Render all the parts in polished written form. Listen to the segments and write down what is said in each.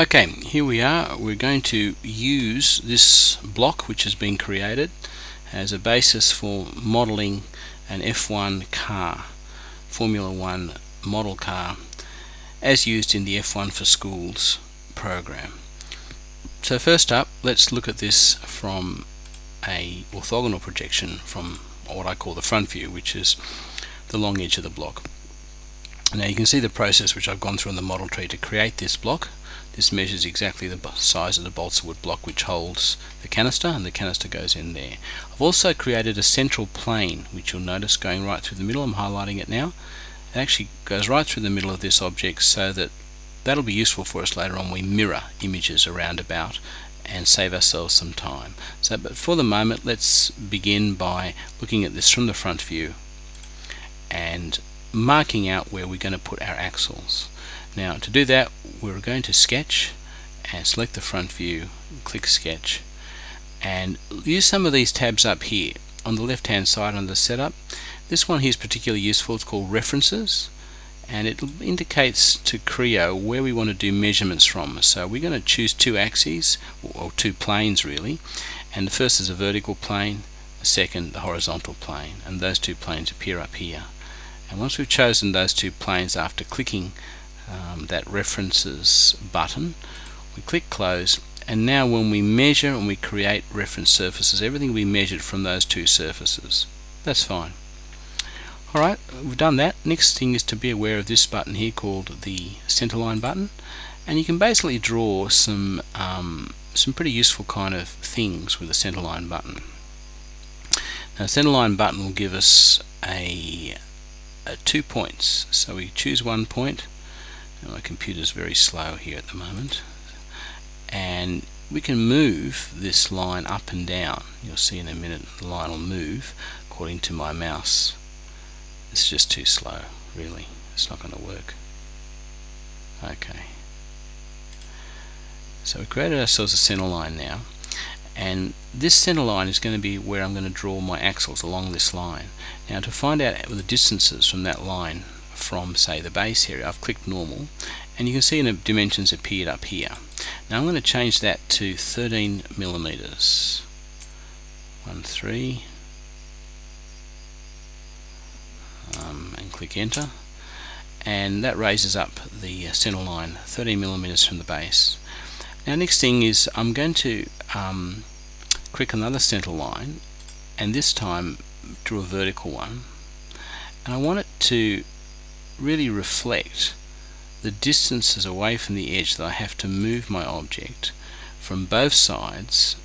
Okay, here we are. We're going to use this block which has been created as a basis for modeling an F1 car, Formula 1 model car, as used in the F1 for Schools program. So first up, let's look at this from a orthogonal projection from what I call the front view, which is the long edge of the block. Now you can see the process which I've gone through in the model tree to create this block. This measures exactly the size of the balsa wood block which holds the canister, and the canister goes in there. I've also created a central plane which you'll notice going right through the middle. I'm highlighting it now. It actually goes right through the middle of this object, so that'll be useful for us later on. We mirror images around about and save ourselves some time. But for the moment, let's begin by looking at this from the front view and marking out where we're going to put our axles. Now to do that, we're going to sketch and select the front view, click sketch, and use some of these tabs up here on the left hand side under setup. This one here is particularly useful. It's called references, and it indicates to CREO where we want to do measurements from. So we're going to choose two axes, or two planes really, and the first is a vertical plane, the second the horizontal plane, and those two planes appear up here. And once we've chosen those two planes, after clicking that references button, we click close, and now when we measure and we create reference surfaces, everything will be measured from those two surfaces. That's fine. Alright, we've done that. Next thing is to be aware of this button here called the centerline button, and you can basically draw some pretty useful kind of things with the centerline button. Now the centerline button will give us 2 points, so we choose 1 point. Now my computer's very slow here at the moment, and we can move this line up and down. You'll see in a minute the line will move according to my mouse. It's just too slow, really. It's not going to work. Okay, so we created ourselves a center line now, and this center line is going to be where I'm going to draw my axles along this line. Now to find out the distances from that line from, say, the base here, I've clicked normal, and you can see the dimensions appeared up here. Now I'm going to change that to 13 millimeters. 13, and click enter, and that raises up the center line 13 millimeters from the base. Now next thing is I'm going to click another center line, and this time draw a vertical one, and I want it to really reflect the distances away from the edge that I have to move my object from both sides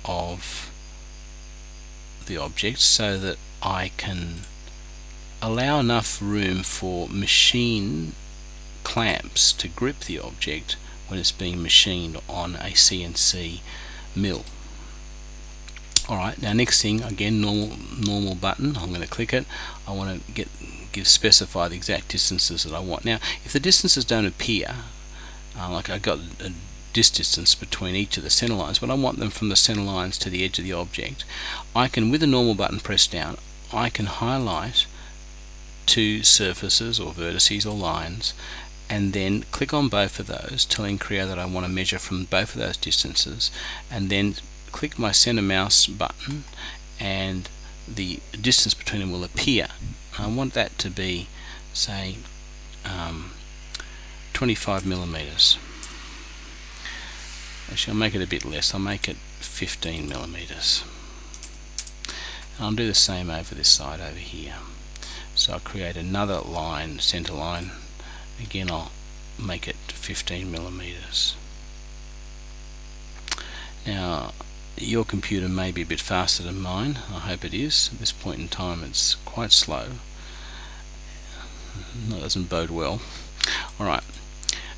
of the object, so that I can allow enough room for machine clamps to grip the object when it's being machined on a CNC mill. Alright, now next thing, again, normal button. I'm going to click it. I want to specify the exact distances that I want. Now if the distances don't appear, like I got a distance between each of the center lines, but I want them from the center lines to the edge of the object, I can, with the normal button pressed down, I can highlight two surfaces or vertices or lines, and then click on both of those, telling CREO that I want to measure from both of those distances, and then click my center mouse button, and the distance between them will appear. I want that to be, say, 25 millimeters. Actually, I'll make it a bit less. I'll make it 15 millimeters. And I'll do the same over this side over here. So I'll create another line, center line. Again, I'll make it 15 millimeters. Now your computer may be a bit faster than mine. I hope it is. At this point in time it's quite slow. That doesn't bode well. Alright,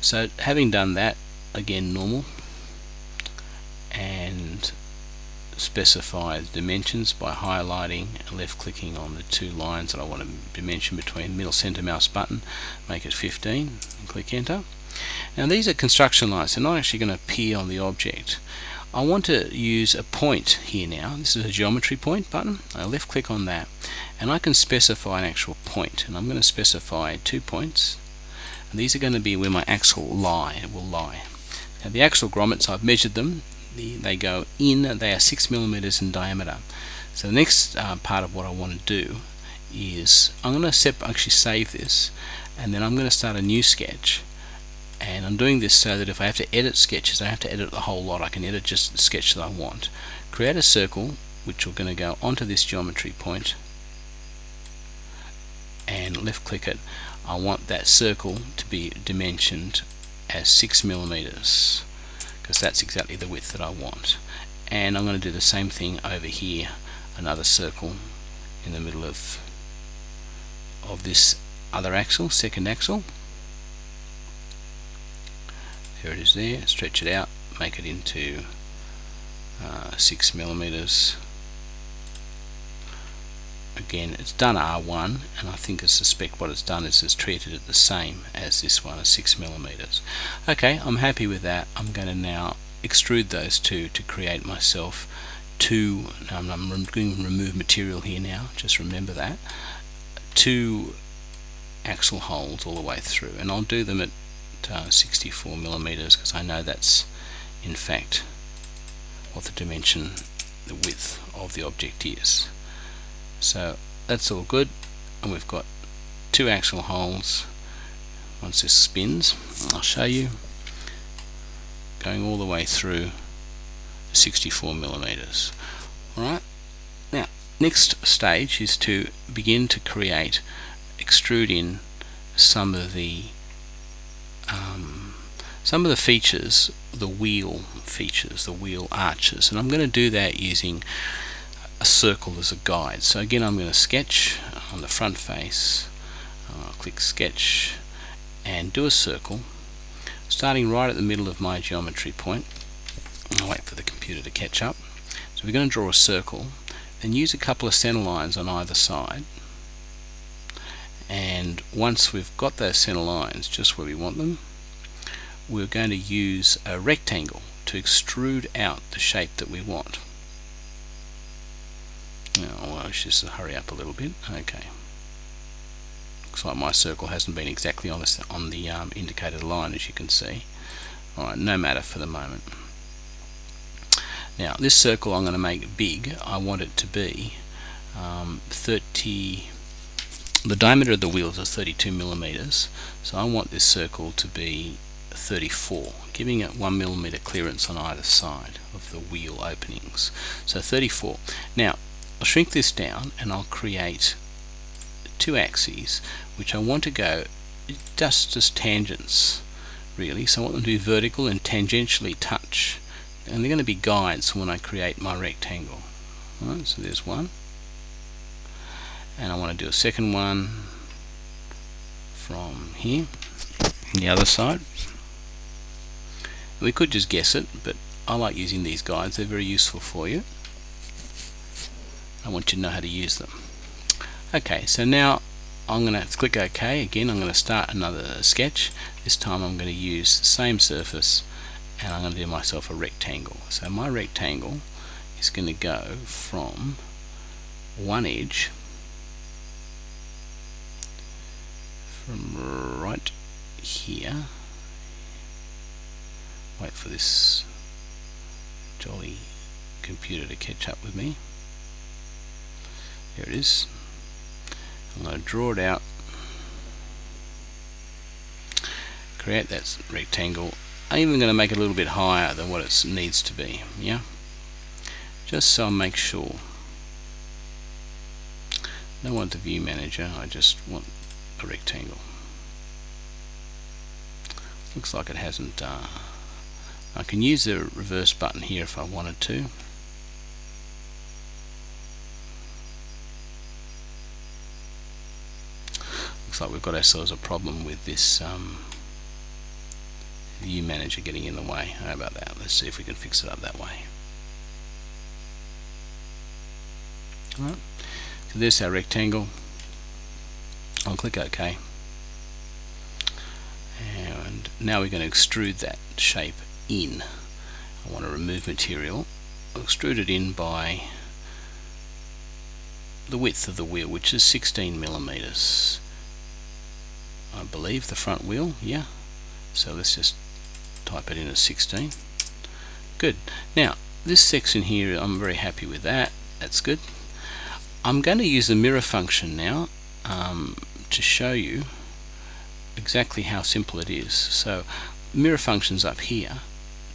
so having done that, again normal, and specify the dimensions by highlighting and left clicking on the two lines that I want to dimension between, middle center mouse button, make it 15 and click enter. Now these are construction lines. They're not actually going to appear on the object. I want to use a point here now. This is a geometry point button. I left click on that, and I can specify an actual point, and I'm going to specify 2 points, and these are going to be where my axle will lie. Now the axle grommets, I've measured them. They go in. They are 6 millimeters in diameter. So the next part of what I want to do is I'm going to actually save this, and then I'm going to start a new sketch. And I'm doing this so that if I have to edit sketches, I have to edit the whole lot. I can edit just the sketch that I want. Create a circle, which we're going to go onto this geometry point, and left click it. I want that circle to be dimensioned as 6 millimeters, because that's exactly the width that I want. And I'm going to do the same thing over here, another circle in the middle of this other axle, second axle. There it is there. Stretch it out, make it into 6 millimeters. Again, it's done R1, and I think I suspect what it's done is it's treated it the same as this one, as 6 millimeters. Okay, I'm happy with that. I'm going to now extrude those two to create myself two. I'm going to remove material here now, just remember that. 2 axle holes all the way through, and I'll do them at 64 millimeters, because I know that's in fact what the dimension, the width of the object is. So that's all good, and we've got 2 axle holes. Once this spins, I'll show you, going all the way through 64 millimeters. Alright, now next stage is to begin to extrude in some of the features, the wheel features, the wheel arches, and I'm going to do that using a circle as a guide. So again, I'm going to sketch on the front face, click sketch, and do a circle starting right at the middle of my geometry point. I'll wait for the computer to catch up. So we're going to draw a circle, then use a couple of center lines on either side, and once we've got those center lines just where we want them, we're going to use a rectangle to extrude out the shape that we want. Now, well, let's just hurry up a little bit. Okay. Looks like my circle hasn't been exactly on the indicated line, as you can see. Alright, no matter for the moment. Now, this circle I'm going to make big. I want it to be 30. The diameter of the wheels is 32 millimeters, so I want this circle to be 34, giving it 1 millimeter clearance on either side of the wheel openings. So 34. Now, I'll shrink this down and I'll create 2 axes which I want to go just as tangents, really. So I want them to be vertical and tangentially touch, and they're going to be guides when I create my rectangle. Alright, so there's one, and I want to do a second one from here on the other side. We could just guess it, but I like using these guides. They're very useful for you. I want you to know how to use them. Okay, so now I'm going to click OK. Again, I'm going to start another sketch. This time I'm going to use the same surface, and I'm going to do myself a rectangle. So my rectangle is going to go from one edge, from right here. Wait for this jolly computer to catch up with me. There it is. I'm going to draw it out, create that rectangle. I'm even going to make it a little bit higher than what it needs to be, yeah, just so I make sure. I don't want the view manager, I just want a rectangle. Looks like it hasn't I can use the reverse button here if I wanted to. Looks like we've got ourselves a problem with this view manager getting in the way. How about that? Let's see if we can fix it up that way. Alright, so there's our rectangle. I'll click OK. And now we're going to extrude that shape in. I want to remove material. I'll extrude it in by the width of the wheel, which is 16 millimeters. I believe the front wheel, yeah. So let's just type it in as 16. Good. Now this section here, I'm very happy with that. That's good. I'm going to use the mirror function now to show you exactly how simple it is. So mirror function's up here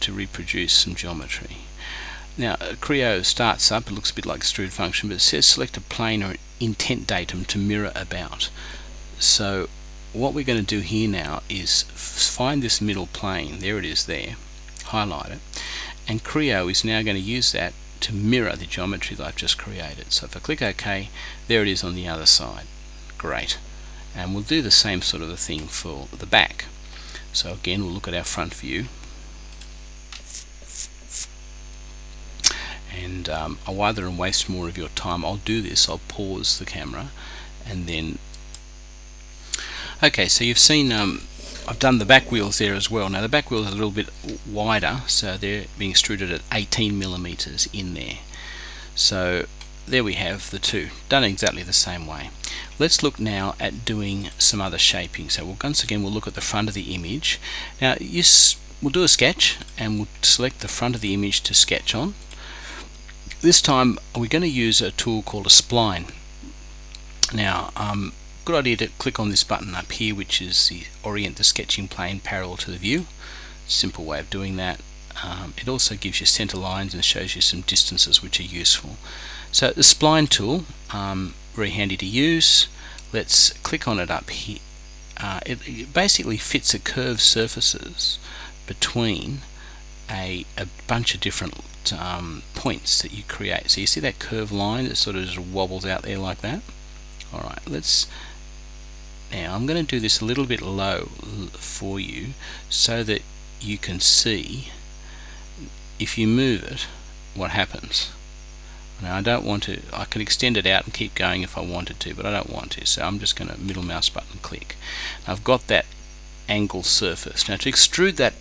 to reproduce some geometry. Now CREO starts up, it looks a bit like extrude function, but it says select a plane or intent datum to mirror about. So what we're going to do here now is find this middle plane, there it is there, highlight it, and CREO is now going to use that to mirror the geometry that I've just created. So if I click OK, there it is on the other side. Great. And we'll do the same sort of a thing for the back. So again, we'll look at our front view. And rather than waste more of your time, I'll do this. I'll pause the camera and then... Okay, so you've seen I've done the back wheels there as well. Now the back wheels are a little bit wider, so they're being extruded at 18mm in there. So there we have the two, done exactly the same way. Let's look now at doing some other shaping. So once again we'll look at the front of the image. Now we'll do a sketch and we'll select the front of the image to sketch on. This time we're going to use a tool called a spline. Now good idea to click on this button up here, which is the orient the sketching plane parallel to the view. Simple way of doing that. It also gives you center lines and shows you some distances which are useful. So the spline tool, very handy to use. Let's click on it up here. It basically fits a curved surfaces between a bunch of different points that you create. So you see that curved line that sort of just wobbles out there like that. Alright, now I'm going to do this a little bit low for you so that you can see if you move it what happens. Now I don't want to, I can extend it out and keep going if I wanted to, but I don't want to, so I'm just going to middle mouse button click. Now I've got that angled surface. Now to extrude that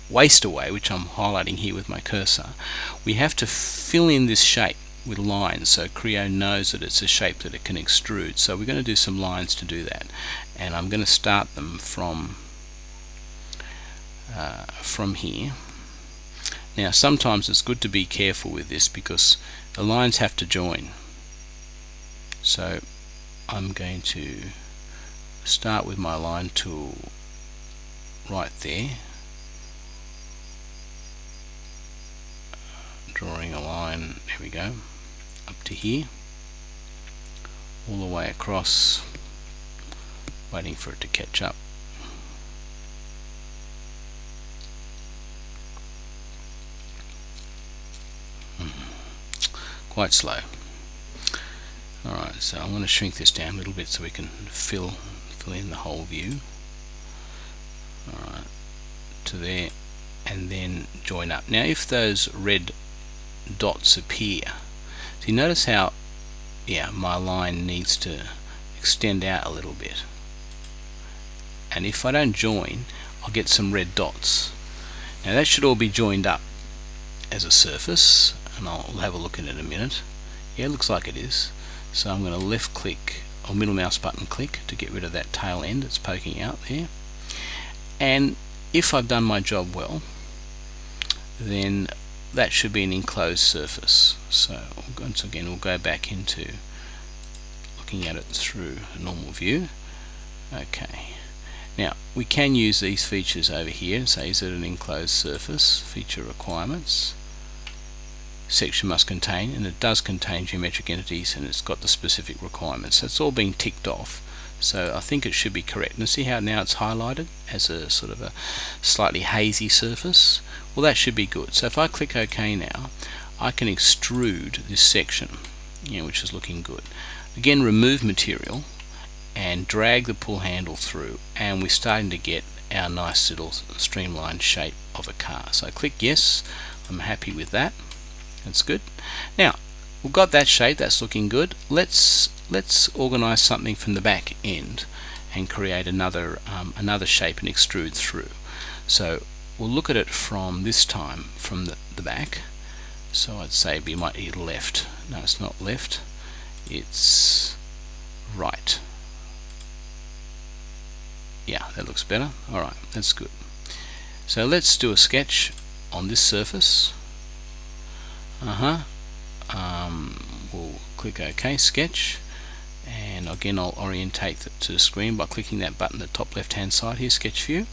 waste away, which I'm highlighting here with my cursor, we have to fill in this shape with lines so CREO knows that it's a shape that it can extrude. So we're going to do some lines to do that, and I'm going to start them from here. Now sometimes it's good to be careful with this because the lines have to join. So I'm going to start with my line tool right there, drawing a line, there we go, up to here, all the way across, waiting for it to catch up. Quite slow. Alright, so I'm going to shrink this down a little bit so we can fill in the whole view. Alright, to there, and then join up. Now if those red dots appear, so you notice how my line needs to extend out a little bit, and if I don't join I'll get some red dots. Now that should all be joined up as a surface, and I'll have a look at it in a minute. Yeah, it looks like it is. So I'm going to left click or middle mouse button click to get rid of that tail end that's poking out there, and if I've done my job well, then that should be an enclosed surface. So once again we'll go back into looking at it through a normal view. Okay, now we can use these features over here and say, is it an enclosed surface? Feature requirements. Section must contain, and it does contain geometric entities, and it's got the specific requirements. That's all being ticked off, so I think it should be correct. And see how now it's highlighted as a sort of a slightly hazy surface? Well, that should be good. So if I click OK now, I can extrude this section, which is looking good. Again, remove material and drag the pull handle through, and we're starting to get our nice little streamlined shape of a car. So I click yes, I'm happy with that. That's good. Now we've got that shape, that's looking good. Let's organize something from the back end and create another shape and extrude through. So we'll look at it from this time from the back. So I'd say we might hit left. No, it's not left, it's right. Yeah, that looks better. Alright, that's good. So let's do a sketch on this surface. We'll click OK, sketch, and again I'll orientate it to the screen by clicking that button at the top left hand side here, sketch view.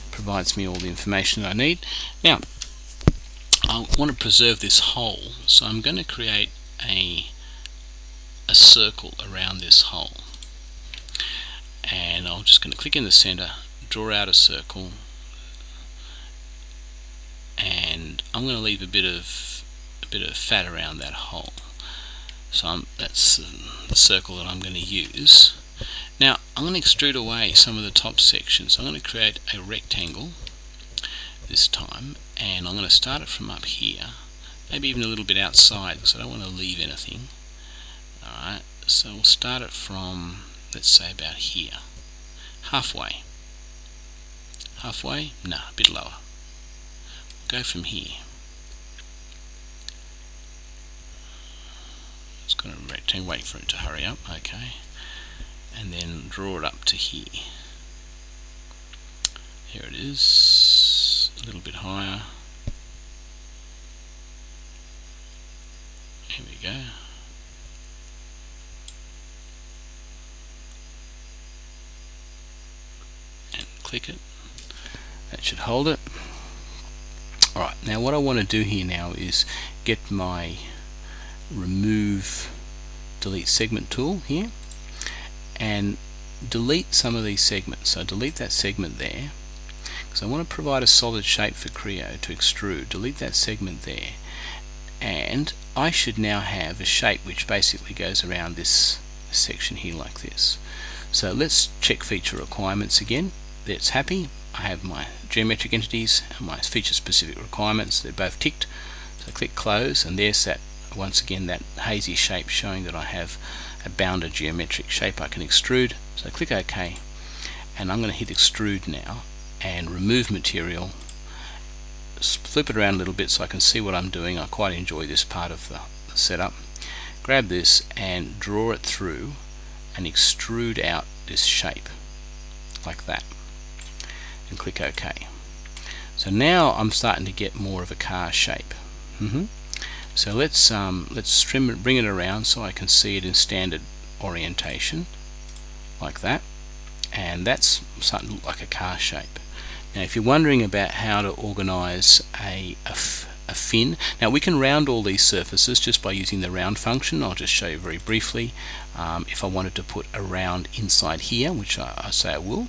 Provides me all the information that I need. Now I want to preserve this hole, so I'm going to create a circle around this hole, and I'm just going to click in the center, draw out a circle, and I'm going to leave a bit of fat around that hole. So that's the circle that I'm going to use. Now I'm going to extrude away some of the top sections. I'm going to create a rectangle this time, and I'm going to start it from up here, maybe even a little bit outside because I don't want to leave anything. Alright, so we'll start it from, let's say, about here. Halfway. Halfway? No, a bit lower. We'll go from here. It's got a rectangle, wait for it to hurry up, okay. And then draw it up to here. Here it is, a little bit higher. Here we go. And click it. That should hold it. Alright, now what I want to do here now is get my remove delete segment tool here and delete some of these segments. So delete that segment there because I want to provide a solid shape for CREO to extrude. Delete that segment there, and I should now have a shape which basically goes around this section here like this. So let's check feature requirements again. That's happy. I have my geometric entities and my feature specific requirements. They're both ticked. So click close, and there's that, once again, that hazy shape showing that I have a bounded geometric shape I can extrude. So click OK, and I'm going to hit extrude now and remove material. Flip it around a little bit so I can see what I'm doing. I quite enjoy this part of the setup. Grab this and draw it through and extrude out this shape like that, and click OK. So now I'm starting to get more of a car shape. So let's trim it, bring it around so I can see it in standard orientation like that, and that's starting to look like a car shape. Now if you're wondering about how to organize a fin, now we can round all these surfaces just by using the round function. I'll just show you very briefly. If I wanted to put a round inside here, which I say I will,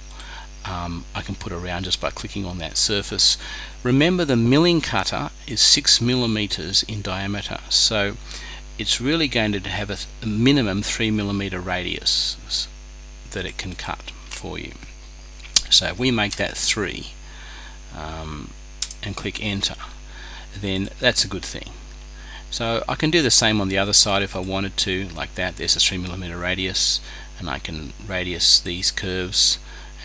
I can put a round just by clicking on that surface. Remember, the milling cutter is 6 millimeters in diameter, so it's really going to have a minimum 3 millimeter radius that it can cut for you. So if we make that 3 and click enter, then that's a good thing. So I can do the same on the other side if I wanted to, like that. There's a 3 millimeter radius, and I can radius these curves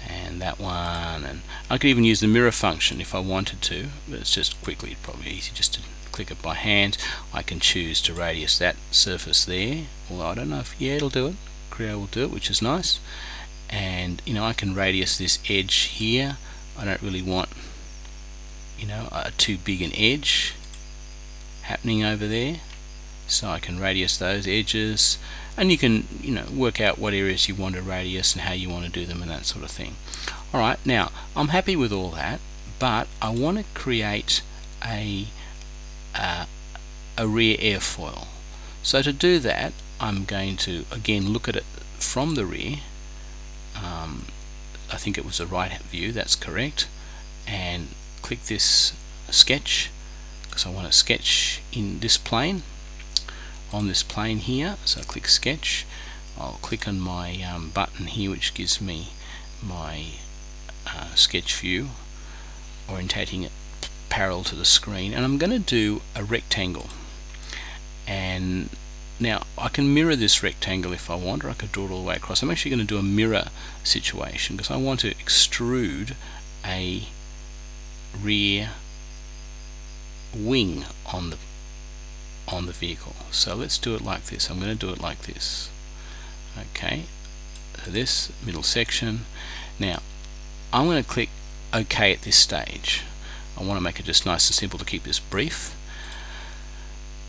and that one, and I could even use the mirror function if I wanted to, but it's just quickly, probably easy just to click it by hand. I can choose to radius that surface there, although I don't know if, yeah, it'll do it. CREO will do it, which is nice. And I can radius this edge here. I don't really want too big an edge happening over there, so I can radius those edges, and you can work out what areas you want to radius and how you want to do them and that sort of thing. Alright, now I'm happy with all that, but I want to create a rear airfoil. So to do that, I'm going to again look at it from the rear. I think it was the right view, that's correct, and click this sketch because I want to sketch in this plane, on this plane here. So click sketch. I'll click on my button here which gives me my sketch view, orientating it parallel to the screen, and I'm going to do a rectangle. And now I can mirror this rectangle if I want, or I could draw it all the way across. I'm actually going to do a mirror situation because I want to extrude a rear wing on the vehicle. So let's do it like this. I'm going to do it like this. Okay, so this middle section. Now I'm going to click OK at this stage. I want to make it just nice and simple to keep this brief.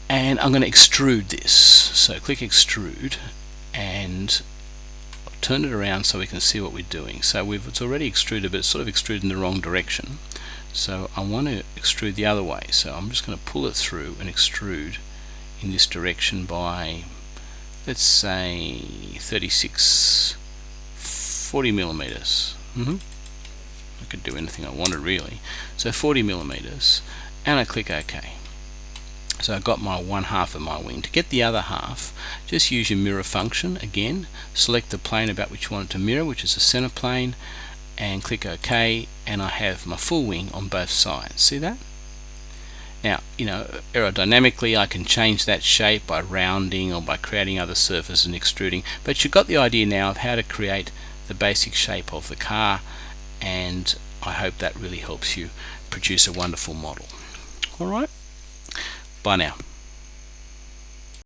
And I'm going to extrude this. So click extrude and turn it around so we can see what we're doing. So it's already extruded, but it's sort of extruded in the wrong direction. So I want to extrude the other way. So I'm just going to pull it through and extrude in this direction by, let's say, 40 millimeters. I could do anything I wanted really. So 40 millimeters, and I click OK. So I got my one half of my wing. To get the other half, just use your mirror function again. Select the plane about which you want it to mirror, which is the center plane, and click OK, and I have my full wing on both sides. See that? Now, aerodynamically I can change that shape by rounding or by creating other surfaces and extruding, but you've got the idea now of how to create the basic shape of the car, and I hope that really helps you produce a wonderful model. Alright, bye now.